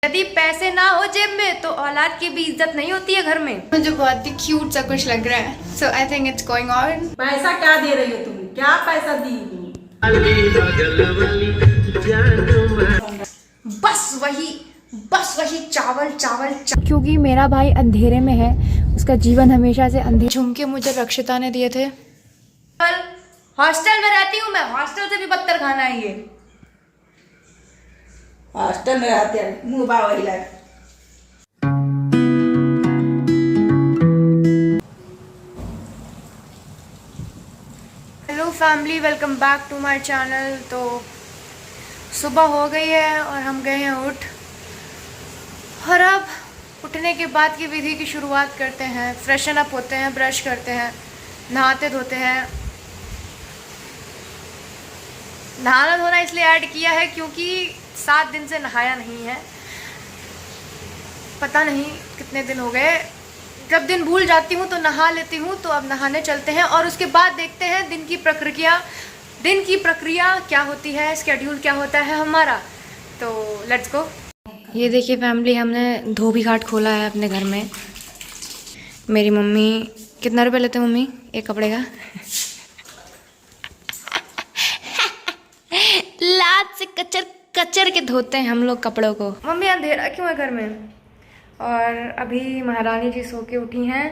यदि पैसे ना हो जेब में तो औलाद की भी इज्जत नहीं होती है घर में। मुझे बहुत ही क्यूट सा कुछ लग रहा है, so I think it's going on. पैसा क्या दे रही हो तुम? क्या पैसा दी? बस वही चावल चावल क्योंकि मेरा भाई अंधेरे में है, उसका जीवन हमेशा से अंधेरे। झुमके मुझे रक्षिता ने दिए थे। हॉस्टल में रहती हूँ मैं, हॉस्टल से भी बदतर खाना है ये। हॉस्टल में रहते हैं मुँह बावरी लाग। Hello family, welcome back to my channel. तो सुबह हो गई है और हम गए हैं उठ, और अब उठने के बाद की विधि की शुरुआत करते हैं। फ्रेशन अप होते हैं, ब्रश करते हैं, नहाते धोते हैं। नहाना धोना इसलिए ऐड किया है क्योंकि 7 दिन से नहाया नहीं है, पता नहीं कितने दिन हो गए। जब दिन भूल जाती हूँ तो नहा लेती हूँ, तो अब नहाने चलते हैं और उसके बाद देखते हैं दिन की प्रक्रिया क्या होती है, स्केड्यूल क्या होता है हमारा। तो लेट्स गो। ये देखिए फैमिली, हमने धोबी घाट खोला है अपने घर में। मेरी मम्मी, कितना रुपए लेते हैं मम्मी एक कपड़े का? लात से कचर के धोते हैं हम लोग कपड़ों को। मम्मी अंधेरा क्यों है घर में? और अभी महारानी जी सो के उठी हैं,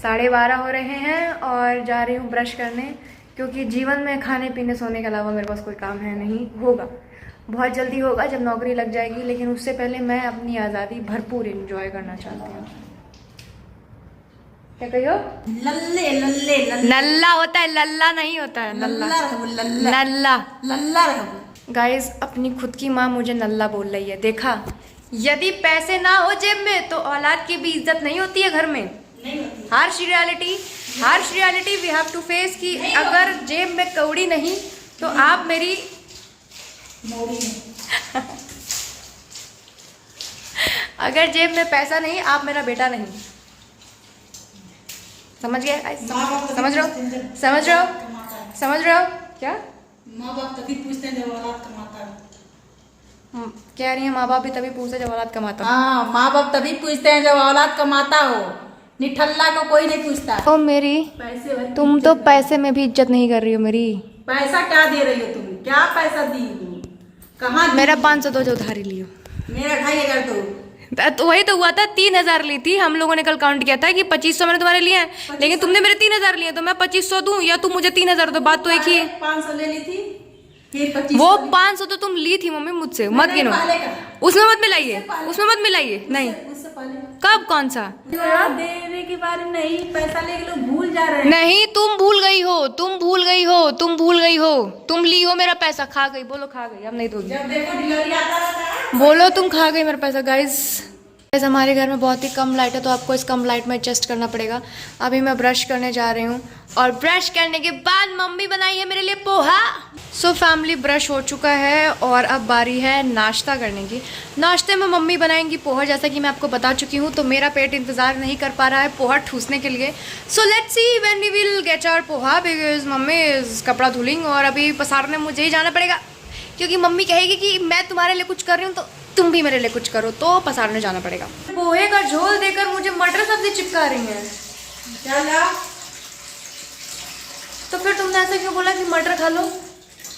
12:30 हो रहे हैं और जा रही हूँ ब्रश करने, क्योंकि जीवन में खाने पीने सोने के अलावा मेरे पास कोई काम है नहीं। होगा, बहुत जल्दी होगा जब नौकरी लग जाएगी, लेकिन उससे पहले मैं अपनी आज़ादी भरपूर एंजॉय करना चाहती हूँ। क्या कहियो? लल्ले लल्ले लल्ले नल्ला होता है, लल्ला नहीं होता है। नल्ला नल्ला लल्ला रहो। गाइस, अपनी खुद की माँ मुझे नल्ला बोल रही है, देखा? यदि पैसे ना हो जेब में तो औलाद की भी इज्जत नहीं होती है घर में। नहीं होती। Harsh reality we have to face कि अगर जेब में कौड़ी नहीं तो आप मेरी अगर जेब में पैसा नहीं, आप मेरा बेटा नहीं। समझ गए? समझ रहे हो क्या? माँ बाप तभी पूछते हैं जब औलाद कमाता है। कह रही है माँ बाप भी तभी पूछते जब औलाद कमाता हो। हाँ, माँ बाप तभी पूछते हैं जब औलाद कमाता हो। निठल्ला को कोई नहीं पूछता। ओ मेरी, पैसे तुम तो पैसे में भी इज्जत नहीं कर रही हो मेरी। पैसा क्या दे रही हो तुम? क्या पैसा दी? कहाँ दी? मेरा 500 दो जो उधारी लियो। मेरा 2500 तो तो वही तो हुआ था, 3000 ली थी। हम लोगों ने कल काउंट किया था कि 2500 मैंने तुम्हारे लिए हैं, लेकिन तुमने मेरे 3000 लिए, तो मैं 2500 दूं या तुम मुझे 3000 दो, बात तो एक ही है। 500 ले ली थी, फिर 2500 वो 500 तो तुम ली थी मम्मी मुझसे, मत गिनो। उसमें मत मिलाइए नहीं। उससे पहले कब? कौन सा? देने के बारे में नहीं, पैसा लेके लोग भूल जा रहे हैं। नहीं, तुम भूल गई हो। तुम ली हो मेरा पैसा, खा गई। बोलो खा गई, अब नहीं दोगी। जब देखो डिलीवरी आता रहता है। बोलो तुम खा गई मेरा पैसा। गाइस हमारे घर में बहुत ही कम लाइट है, तो आपको इस कम लाइट में एडजस्ट करना पड़ेगा। अभी मैं ब्रश करने जा रही हूँ और ब्रश करने के बाद मम्मी बनाई है मेरे लिए पोहा। सो फैमिली, ब्रश हो चुका है और अब बारी है नाश्ता करने की। नाश्ते में मम्मी बनाएंगी पोहा, जैसा कि मैं आपको बता चुकी हूँ। तो मेरा पेट इंतज़ार नहीं कर पा रहा है पोहा ठूसने के लिए। So let's see when we will get our poha, because mummy is कपड़ा धुलिंग और अभी पसारने मुझे ही जाना पड़ेगा, क्योंकि मम्मी कहेगी कि मैं तुम्हारे लिए कुछ कर रही हूँ तो तुम भी मेरे लिए कुछ करो, तो पसारने जाना पड़ेगा। पोहे का झोल देकर मुझे मटर सब्जी चिपका रही है। चला तो फिर तुमने ऐसा क्यों बोला कि मटर खा लो?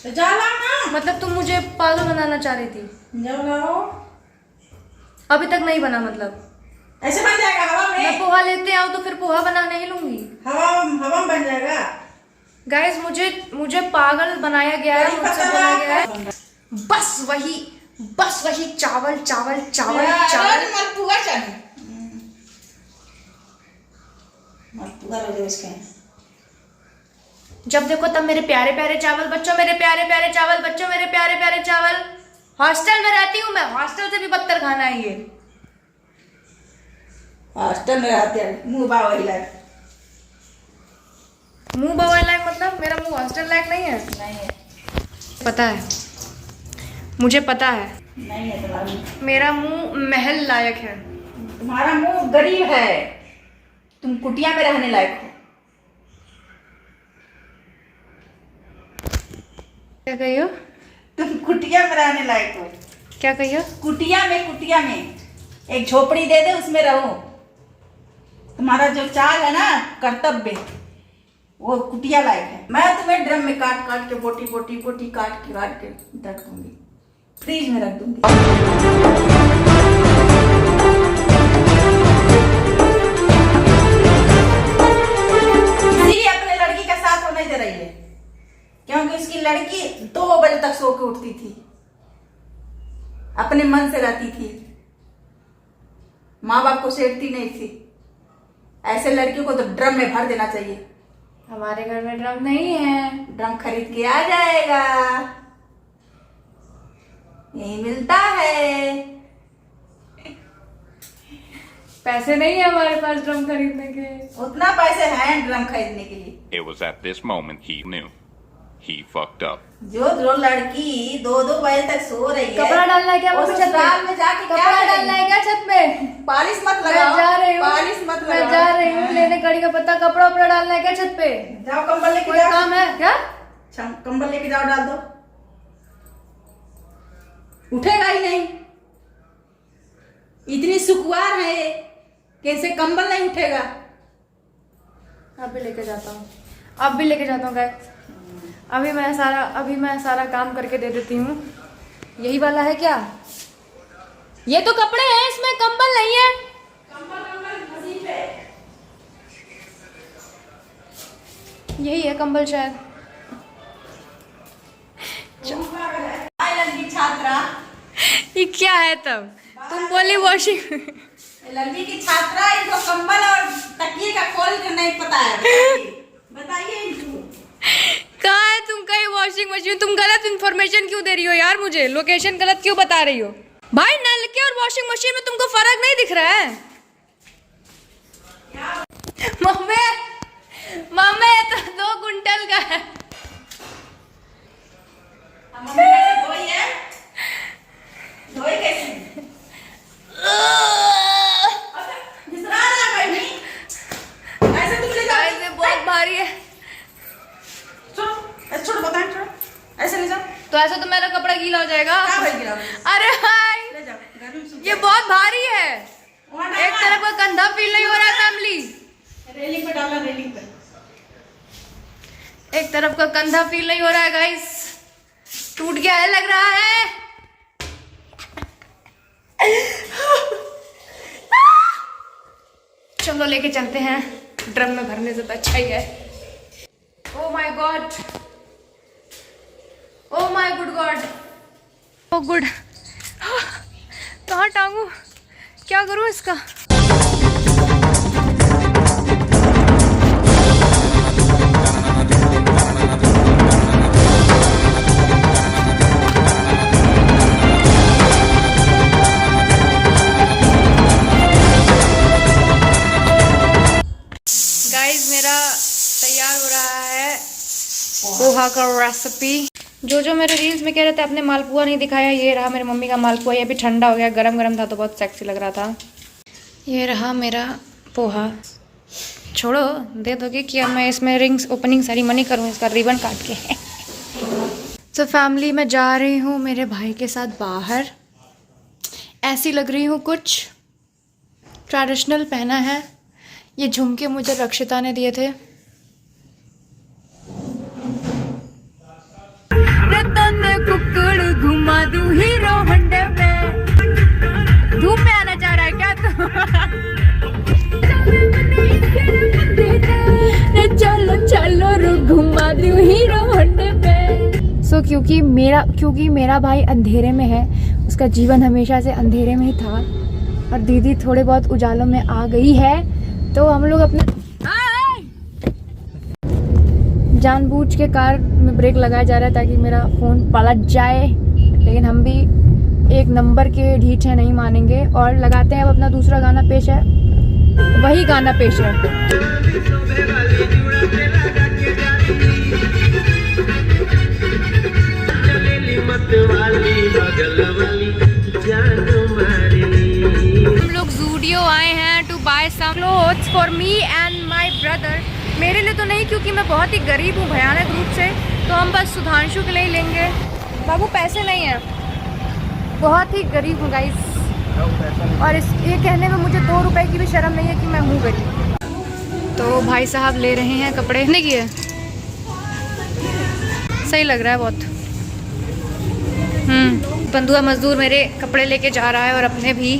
तो जाला ना, मतलब तुम मुझे पागल बनाना चाह रही थी। जब लाओ अभी तक नहीं बना, मतलब ऐसे बन जाएगा हवा मैं में। पोहा लेते आओ तो फिर पोहा बना नहीं लूंगी। हवा में बन जाएगा। गाइस, मुझे पागल बनाया गया है, मुझसे बोला गया है बस वही चावल चावल चावल चावल। मलपुआ चाहिए, मलपुआ रोज उसके। जब देखो तब मेरे प्यारे प्यारे चावल बच्चों, मेरे प्यारे प्यारे चावल बच्चों, मेरे प्यारे प्यारे चावल। हॉस्टल में रहती हूँ मैं, हॉस्टल से भी बदतर खाना है ये। हॉस्टल में रहते हैं मुँह बावरी लाग। मुंह बवाल लायक मतलब मेरा मुंह हॉस्टल लायक नहीं है। नहीं है, पता है, मुझे पता है। नहीं है तुम्हारा मुँह। मेरा मुंह महल लायक है। तुम्हारा मुँह गरीब है, तुम कुटिया में रहने लायक हो। क्या कहियो? तुम कुटिया में रहने लायक हो। क्या कहिए? कुटिया में एक झोपड़ी दे दे, उसमें रहो। तुम्हारा जो चाल है ना, कर्तव्य, वो कुटिया लायक है। मैं तुम्हें ड्रम में काट काट के बोटी काट के रख दूंगी, फ्रीज में रख दूंगी। इसीलिए अपने लड़की का साथ होने दे रही है, क्योंकि उसकी लड़की 2 बजे तक सो के उठती थी, अपने मन से रहती थी, माँ बाप को सेठती नहीं थी। ऐसे लड़कियों को तो ड्रम में भर देना चाहिए। हमारे घर में ड्रम नहीं है। ड्रम खरीद के आ जाएगा, यही मिलता है। पैसे नहीं है हमारे पास ड्रम खरीदने के। उतना पैसे हैं ड्रम खरीदने के लिए। It was at this moment he knew. He fucked up. जो लड़की 2-2 बजे तक सो रही है, कपड़ा डालना है क्या? वो ससुराल में जाके क्या कपड़ा करेगी? डालना है क्या छत पे? पालिश मत मैं लगाओ, जा रही हूँ, पालिश मत लगाओ। मैं जा रही हूँ लेने कड़ी का पत्ता। कपड़ा उपड़ा डालना है क्या छत पे? जाओ कंबल लेके कोई जाओ। काम है क्या? कंबल लेके जाओ, डाल दो। उठेगा ही नहीं, इतनी सुकुआर है ये कि इसे कंबल नहीं उठेगा। अब भी लेके जाता हूँ गाइस। अभी मैं सारा काम करके दे देती हूँ। यही वाला है क्या? ये तो कपड़े हैं, इसमें कंबल नहीं है। यही है कंबल शायद। लड़की छात्रा, ये क्या है तब? तुम बोली वॉशिंग। लड़की की छात्रा, इनको कंबल और तकिए का खोल के नहीं पता है। बताइए इनको। कहाँ है तुम? कहीं वॉशिंग मशीन? तुम गलत इन्फॉर्मेशन क्यों दे रही हो यार? मुझे लोकेशन गलत क्यों बता रही हो? भाई नल के और वॉशिंग मशीन में तुमको फर्क नहीं दिख रहा है? मम्मी ये तो 2 कुंटल का है। मम्मी कैसे धोई है? धोई कैसे? घिसरा रहा है बहनी। ऐसे तुम ले जाओ। ऐसे बहुत भारी है। छोड़ो, बताएं, छोड़ो। ऐसे ले जाओ। तो ऐसा तो मेरा कपड़ा गीला हो जाएगा। क्या भाई गिरा? अरे भाई ले जाओ, घर में सूख ये बहुत भारी है। जाए। एक तरफ का कंधा फील नहीं हो रहा है फैमिली। रेलिंग पे डाला, रेलिंग पे। एक तरफ का कंधा फील नहीं हो रहा है गाइस। टूट गया है लग रहा है। चलो लेके चलते हैं। ड्रम में भरने से तो अच्छा ही है। Oh my God, oh my good God, oh good. कहाँ टांगू? क्या करूँ इसका? गाइस मेरा तैयार हो रहा है पोहा का रेसिपी। जो मेरे रील्स में कह रहे थे आपने मालपुआ नहीं दिखाया, ये रहा मेरी मम्मी का मालपुआ। ये भी ठंडा हो गया, गरम गरम था तो बहुत सेक्सी लग रहा था। ये रहा मेरा पोहा। छोड़ो, दे दोगे कि अब मैं इसमें रिंग्स ओपनिंग सेरेमनी करूँ इसका रिबन काट के। तो फैमिली में जा रही हूँ मेरे भाई के साथ बाहर। ऐसी लग रही हूँ कुछ, ट्रेडिशनल पहना है। ये झुमके मुझे रक्षिता ने दिए थे। कुकड़ घुमा दूं हीरो हंडे में। धूप में आना चाह रहा है क्या तू? चलो चलो रो घुमा दूं हीरो हंडे में। सो क्योंकि मेरा भाई अंधेरे में है, उसका जीवन हमेशा से अंधेरे में ही था, और दीदी थोड़े बहुत उजालों में आ गई है, तो हम लोग अपने जानबूझ के कार में ब्रेक लगाया जा रहा है ताकि मेरा फ़ोन पलट जाए। लेकिन हम भी एक नंबर के ढीठ है, नहीं मानेंगे और लगाते हैं। अब अपना दूसरा गाना पेश है, वही गाना पेश है। हम लोग ज़ूडियो आए हैं to buy some clothes for me and my brother. मेरे लिए तो नहीं, क्योंकि मैं बहुत ही गरीब हूँ भयानक रूप से, तो हम बस सुधांशु के लिए ही लेंगे। बाबू पैसे नहीं है। बहुत ही गरीब हूँ गाइस, और ये कहने में मुझे 2 रुपए की भी शर्म नहीं है कि मैं हूँ गरीब। तो भाई साहब ले रहे हैं कपड़े, नहीं किए, सही लग रहा है बहुत। बंधुआ मजदूर मेरे कपड़े लेके जा रहा है और अपने भी।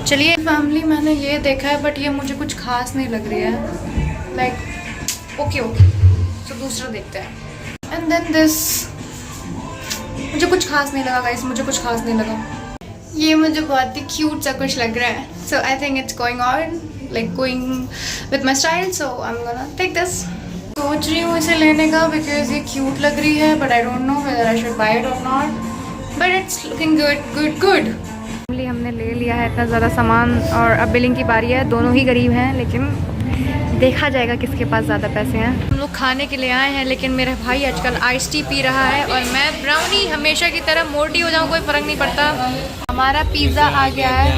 चलिए फैमिली, मैंने ये देखा है बट ये मुझे कुछ खास नहीं लग रही है, लाइक ओके तो दूसरा देखते हैं। एंड देन दिस, मुझे कुछ खास नहीं लगा गाइस, मुझे कुछ खास नहीं लगा। ये मुझे बहुत ही क्यूट सा कुछ लग रहा है, so I think it's going on, like going with my style, so I am gonna take this. सोच रही हूँ इसे लेने का बिकॉज ये क्यूट लग रही है, but I don't know whether I should buy it और not, but it's looking good. हमने ले लिया है इतना ज़्यादा सामान और अब बिलिंग की बारी है। दोनों ही गरीब हैं, लेकिन देखा जाएगा किसके पास ज़्यादा पैसे हैं। हम लोग खाने के लिए आए हैं, लेकिन मेरा भाई आजकल आइस टी पी रहा है और मैं ब्राउनी हमेशा की तरह मोटी हो जाऊँ, कोई फ़र्क नहीं पड़ता। हमारा पिज़्ज़ा आ गया है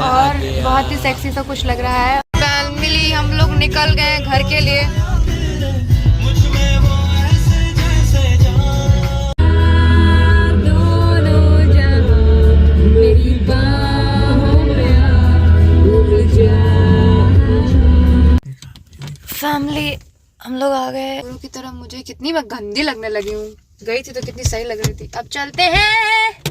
और बहुत ही सेक्सी सा कुछ लग रहा है। फैमिली हम लोग निकल गए हैं घर के लिए। फैमिली हम लोग आ गए की तरफ। मुझे कितनी मैं गंदी लगने लगी हूँ, गई थी तो कितनी सही लग रही थी। अब चलते हैं।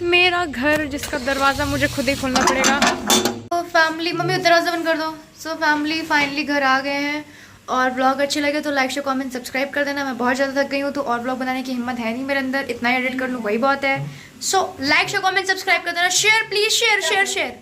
मेरा घर जिसका दरवाज़ा मुझे खुद ही खोलना पड़ेगा। तो फैमिली, मम्मी दरवाज़ा बंद कर दो। सो फैमिली फाइनली घर आ गए हैं, और ब्लॉग अच्छे लगे तो लाइक शेयर कमेंट सब्सक्राइब कर देना। मैं बहुत ज़्यादा थक गई हूँ तो और ब्लॉग बनाने की हिम्मत है नहीं मेरे अंदर, इतना एडिट कर लूँ वही बहुत है। So like share comment subscribe कर देना। Share please, share.